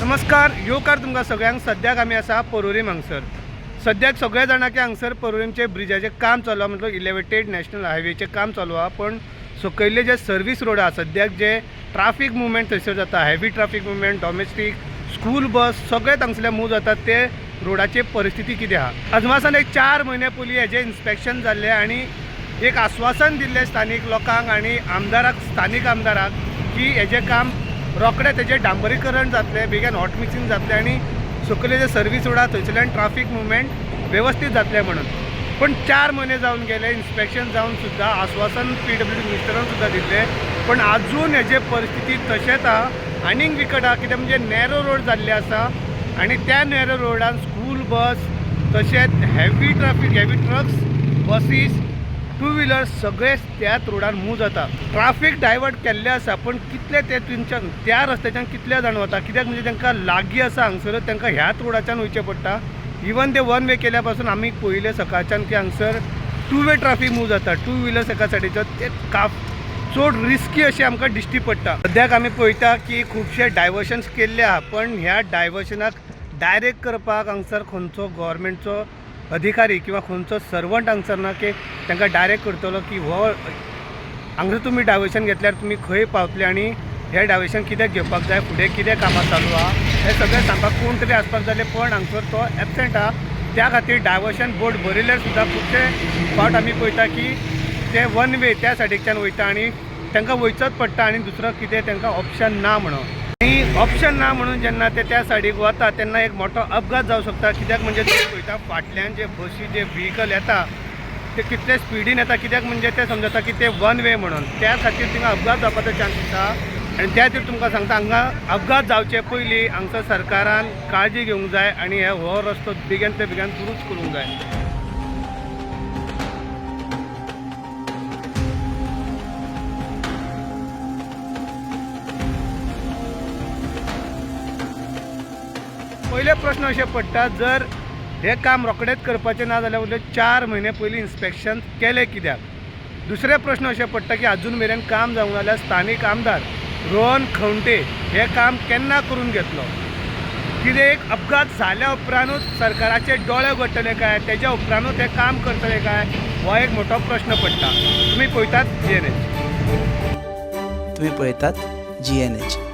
नमस्कार, योकार तुमकां सगळ्यांक. सद्याक आमी आसा परोरीम हांगसर. सद्याक सगळे जाणां की हांगसर परोरीमचे ब्रिजाचें काम चालू आहा, मतलब इलेवेटेड नॅशनल हायवेचें काम चालू आहा. पण सकयल्ले जे सर्वीस रोड आहा सद्याक जे ट्राफीक मुवमेंट थंयसर जाता, heavy traffic movement, domestic, school bus सगळे हांगसरले मूव जातात. ते रोडाची परिस्थिती कितें आहा. अजून एक 4 म्हयने पयलीं हेजें इन्स्पेक्शन जाल्लें आनी एक आश्वासन दिल्लें स्थानीक लोकांक आनी आमदाराक, स्थानीक आमदाराक, की हेजें काम रोखडें तेजें डांबरीकरण जातलें, बेगीन हॉट मिक्सिंग जातलें आनी सकयले जे सर्वीस रोड आहा थंयसरल्यान ट्राफीक मुवमेंट वेवस्थीत जातलें म्हणून. पण 4 म्हयने जावन गेले, इन्स्पेक्शन जावन सुद्दां आश्वासन PWD मिनिस्टरान सुद्दां दिल्लें, पण आजून हेजे परिस्थिती तशेंच आहा. आनीक विकट आहा, कित्याक म्हणजे नॅरो रोड जाल्ले आसा आनी त्या नॅरो रोडान स्कूल बस तशेंच heavy traffic, heavy trucks, buses, two wheelers सगळे त्याच रोडान मूव जाता. ट्राफीक डायवर्ट केल्ले आसा, पण कितले ते तुमच्यान त्या रस्त्याच्यान कितले जाण वता, कित्याक म्हणजे तांकां लागीं आसा हांगसर, तांकां ह्याच रोडाच्यान वयचें पडटा. इवन ते वन वे केल्या पासून आमी पयले सकाळच्यान की हांगसर टू वे ट्राफीक मूव जाता, टू व्हिलर्स एका सायडीचो, ते चड रिस्की अशें आमकां दिश्टी पडटा. सद्याक आमी पळयता की खुबशे डायवर्शन्स केल्ले आहा, पण ह्या डायवर्शनाक डायरेक्ट करपाक हांगसर खंयचो गव्हर्मेंटचो अधिकारी किंवा खंयचो सर्वंट हांगसर ना की तांकां डायरेक्ट करतलो की हो हांगसर तुमी डायवर्शन घेतल्यार तुमी खंय पावतले आनी हें डायवर्शन कित्याक घेवपाक जाय, फुडें कितें कामां चालू आहा हें सगळें सांगपाक कोण तरी आसपाक जाय. पण हांगसर तो एबसेंट आहा. त्या खातीर डायवर्शन बोर्ड बरयल्यार सुद्दां खुबशे फावट आमी पळयता की ते वन वे त्या सायडीच्यान वयता आनी तांकां वयचोच पडटा आनी दुसरो कितें तांकां ऑप्शन ना म्हणून. आनी ऑप्शन ना म्हणून जेन्ना ते त्या सायडीक वता तेन्ना एक मोठो अपघात जावं शकता. कित्याक म्हणजे तुम्ही पळयता फाटल्यान जे बसी जे व्हिकल येता ते कितले स्पिडीन येता, कित्याक म्हणजे ते समजता की ते वन वे म्हणून. त्या खातीर थिंगा अपघात जावपाचो चान्सीस आहा. आनी त्या खातीर तुमकां सांगता हांगा अपघात जावचे पयलीं हांगसर सरकारान काळजी घेवंक जाय आनी हो रस्तो बेगीन ते बेगीन दुरूस्त करूंक जाय. पहिले प्रश्न अशें पडटा, जर हे काम रोखडेंच करपाचें ना जाल्यार उरले 4 म्हयने पयलीं इन्स्पेक्शन केलें कित्याक. दुसरे प्रश्न अशें पडटा की अजून मेरेन काम जावंक जाल्यार स्थानीक आमदार रोहन खंवटे हे काम केन्ना करून घेतलो. कितें एक अपघात जाल्या उपरांतूच सरकाराचे डोळे उगडटले काय, तेज्या उपरांतूच हे काम करतले काय, हो एक मोठो प्रश्न पडटा. तुम्ही पळयतात GNH.